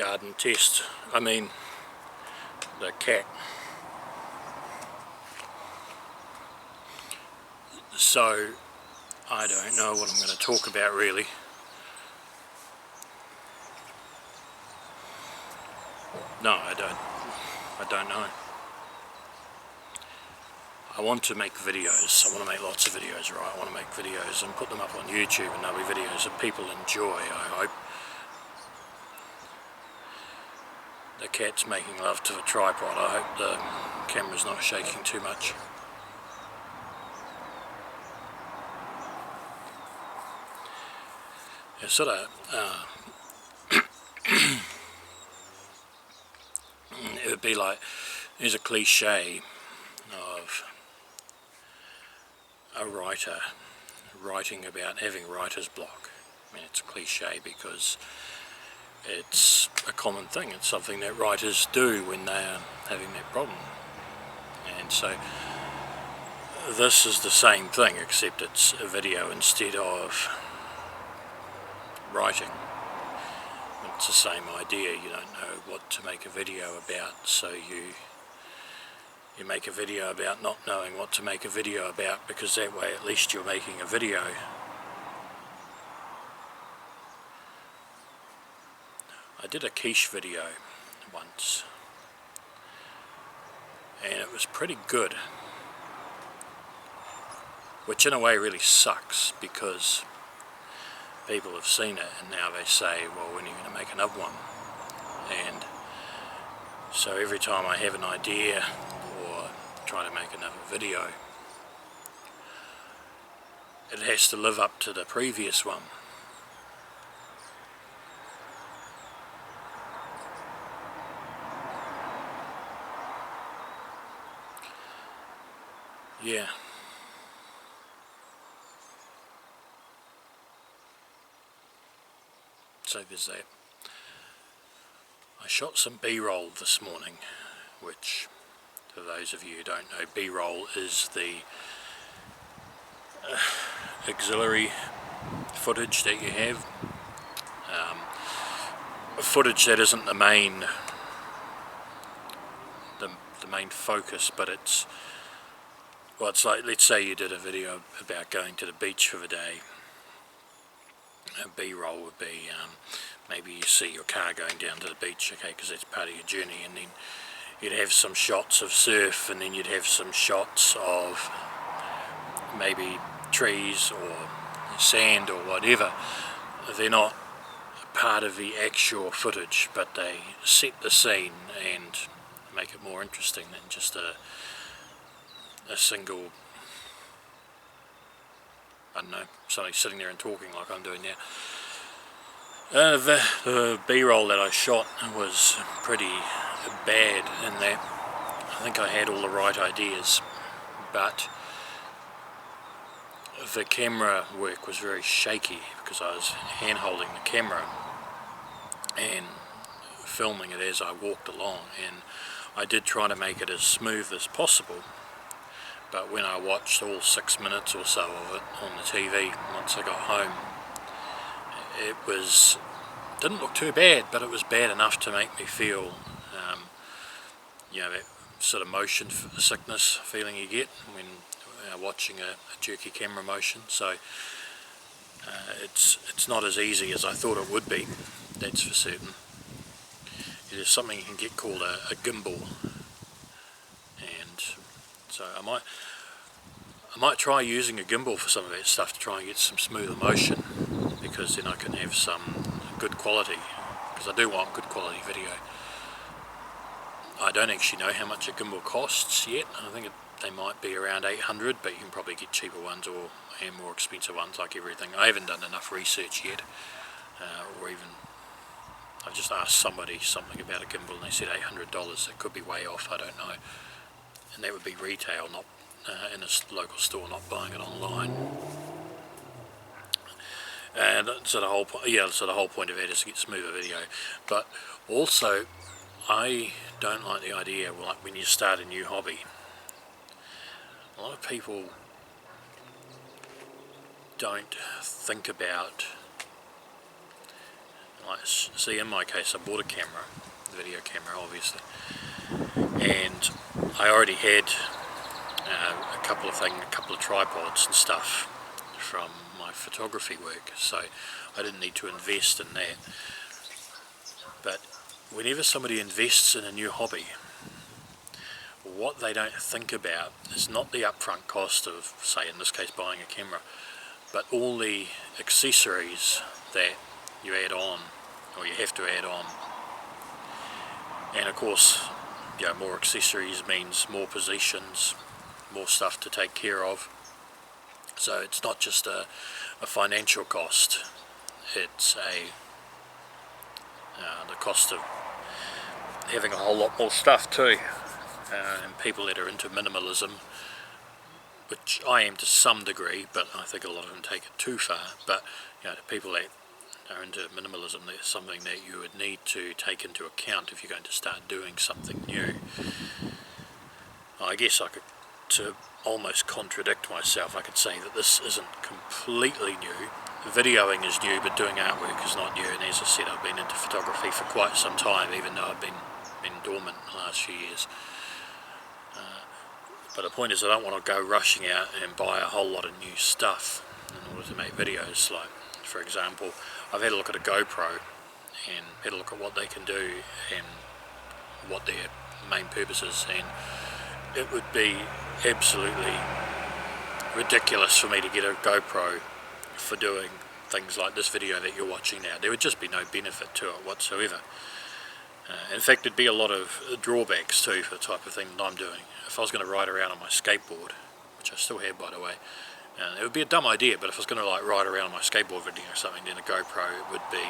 garden test, I mean the cat. So I don't know what I'm going to talk about really. No, I don't know. I want to make videos. I want to make lots of videos, right? I want to make videos and put them up on YouTube, and they'll be videos that people enjoy, I hope. The cat's making love to the tripod. I hope the camera's not shaking too much. It's sort of it would be like, there's a cliche of a writer writing about having writer's block. I mean, it's a cliche because it's a common thing. It's something that writers do when they are having that problem. And so this is the same thing, except it's a video instead of writing. It's the same idea. You don't know what to make a video about, so you make a video about not knowing what to make a video about, because that way at least you're making a video. I did a quiche video once, and it was pretty good, which in a way really sucks, because people have seen it and now they say, well, when are you going to make another one? And so every time I have an idea or try to make another video, it has to live up to the previous one. Yeah. So there's that. I shot some B-roll this morning, which, for those of you who don't know, B-roll is the auxiliary footage that you have. Footage that isn't the main focus, but it's, well, it's like, let's say you did a video about going to the beach for the day. A B-roll would be maybe you see your car going down to the beach, okay, because that's part of your journey, and then you'd have some shots of surf, and then you'd have some shots of maybe trees or sand or whatever. They're not part of the actual footage, but they set the scene and make it more interesting than just a single, I don't know, somebody sitting there and talking like I'm doing now. The B-roll that I shot was pretty bad in that I think I had all the right ideas, but the camera work was very shaky because I was hand-holding the camera and filming it as I walked along, and I did try to make it as smooth as possible. But when I watched all 6 minutes or so of it on the TV once I got home, it didn't look too bad, but it was bad enough to make me feel, that sort of motion sickness feeling you get when watching a jerky camera motion. So it's not as easy as I thought it would be, that's for certain. There's something you can get called a gimbal, and so I might try using a gimbal for some of that stuff to try and get some smoother motion, because then I can have some good quality, because I do want good quality video. I don't actually know how much a gimbal costs yet. I think they might be around 800, but you can probably get cheaper ones and more expensive ones, like everything. I haven't done enough research yet, or even I just asked somebody something about a gimbal and they said $800. It could be way off, I don't know. And that would be retail, not in a local store, not buying it online. And so the whole point of it is to get smoother video. But also, I don't like the idea, like when you start a new hobby, a lot of people don't think about Like, see, in my case, I bought a camera, video camera, obviously, and I already had a couple of tripods and stuff from my photography work, so I didn't need to invest in that. But whenever somebody invests in a new hobby, what they don't think about is not the upfront cost of, say in this case, buying a camera, but all the accessories that you add on, or you have to add on. And of course, you know, more accessories means more positions, more stuff to take care of. So it's not just a financial cost, it's the cost of having a whole lot more stuff too. And people that are into minimalism, which I am to some degree, but I think a lot of them take it too far, but you know, people that are into minimalism, that's something that you would need to take into account if you're going to start doing something new. I guess I could, to almost contradict myself, I could say that this isn't completely new. Videoing is new, but doing artwork is not new, and as I said, I've been into photography for quite some time, even though I've been dormant in the last few years. But the point is, I don't want to go rushing out and buy a whole lot of new stuff in order to make videos. Like, for example, I've had a look at a GoPro and had a look at what they can do and what their main purpose is, and it would be absolutely ridiculous for me to get a GoPro for doing things like this video that you're watching now. There would just be no benefit to it whatsoever. In fact, there'd be a lot of drawbacks too for the type of thing that I'm doing. If I was going to ride around on my skateboard, which I still have by the way, it would be a dumb idea, but if I was going to like ride around on my skateboard video or something, then a GoPro would be,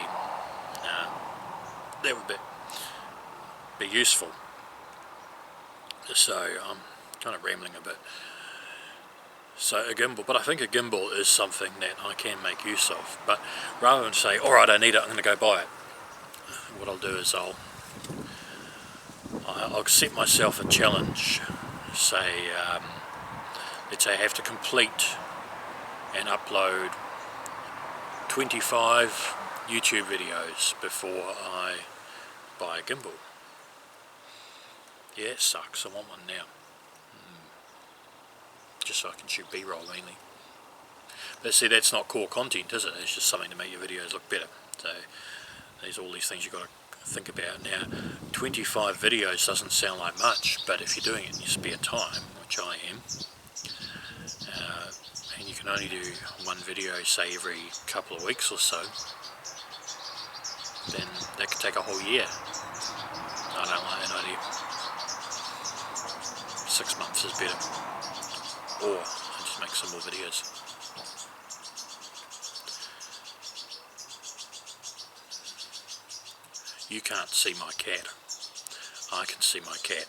that would be useful. So I'm kind of rambling a bit. So a gimbal, but I think a gimbal is something that I can make use of. But rather than say, alright, I need it, I'm going to go buy it, what I'll do is I'll set myself a challenge. Say, let's say I have to complete and upload 25 YouTube videos before I buy a gimbal. Yeah, it sucks, I want one now. Just so I can shoot B-roll mainly. But see, that's not core content, is it? It's just something to make your videos look better. So there's all these things you've got to think about. Now, 25 videos doesn't sound like much, but if you're doing it in your spare time, which I am, and you can only do one video, say every couple of weeks or so, then that could take a whole year. I don't like that idea. 6 months is better. Or I just make some more videos. You can't see my cat. I can see my cat,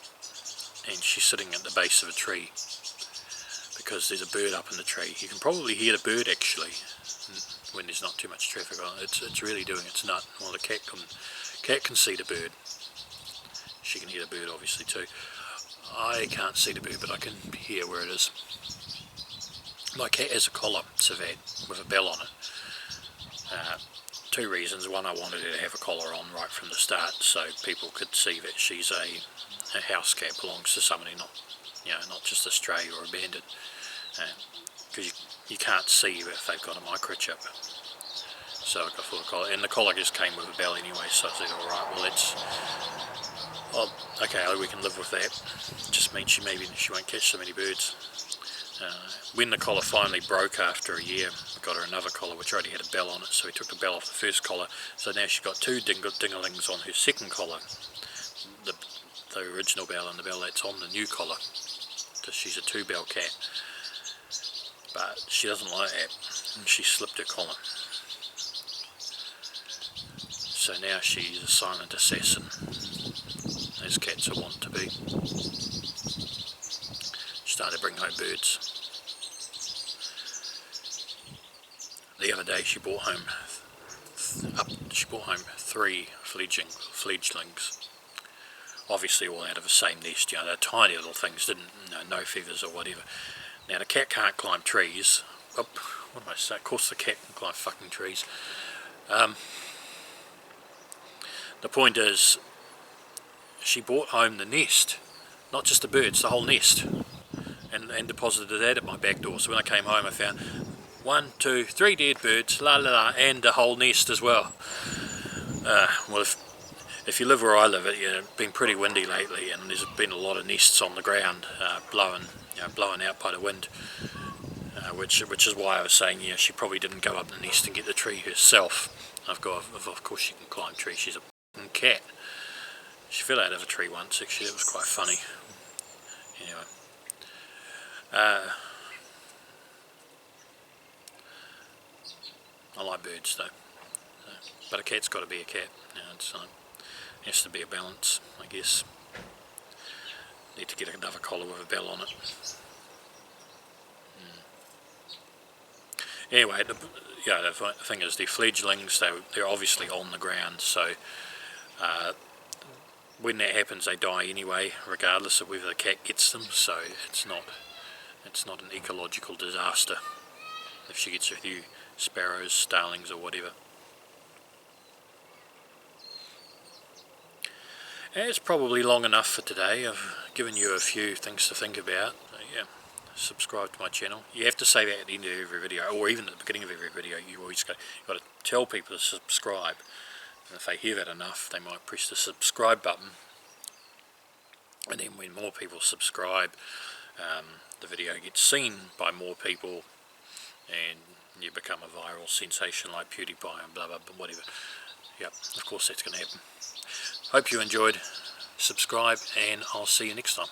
and she's sitting at the base of a tree because there's a bird up in the tree. You can probably hear the bird actually when there's not too much traffic on it. It's really doing its nut. Well, the cat can see the bird. She can hear the bird obviously too. I can't see the bird, but I can hear where it is. My cat has a collar, Savat, with a bell on it. Two reasons. One, I wanted her to have a collar on right from the start, so people could see that she's a house cat, belongs to somebody, not just a stray or abandoned. Because you can't see if they've got a microchip. So I got full of collar, and the collar just came with a bell anyway. So I said, all right, well, okay, we can live with that. Just means she won't catch so many birds. When the collar finally broke after a year, we got her another collar which already had a bell on it, so we took the bell off the first collar, so now she's got two dinglings on her second collar, the original bell and the bell that's on the new collar, because she's a two-bell cat. But she doesn't like that, and she slipped her collar. So now she's a silent assassin, as cats are wont to be. Started to bring home birds. The other day she brought home 3 fledglings. Obviously all out of the same nest. They're tiny little things, no feathers or whatever. Now the cat can't climb trees. Oh, what am I saying? Of course the cat can climb fucking trees. the point is, she brought home the nest, not just the birds, the whole nest, and deposited that at my back door. So when I came home I found 1, 2, 3 dead birds, la la la, and the whole nest as well. Well, if you live where I live, it's been pretty windy lately, and there's been a lot of nests on the ground, blowing out by the wind, which is why I was saying, she probably didn't go up the nest and get the tree herself. Of course she can climb trees. She's a cat. She fell out of a tree once, actually. It was quite funny. Anyway, I like birds though, but a cat's got to be a cat. It has to be a balance, I guess. Need to get another collar with a bell on it. Anyway, the thing is, they're fledglings. They're obviously on the ground, so when that happens, they die anyway, regardless of whether the cat gets them. So it's not an ecological disaster if she gets a few sparrows, starlings, or whatever. It's probably long enough for today. I've given you a few things to think about. So yeah, subscribe to my channel. You have to say that at the end of every video, or even at the beginning of every video. You've got to tell people to subscribe. And if they hear that enough, they might press the subscribe button. And then when more people subscribe, the video gets seen by more people, and you become a viral sensation like PewDiePie and blah blah blah, whatever. Yep, of course that's going to happen. Hope you enjoyed. Subscribe, and I'll see you next time.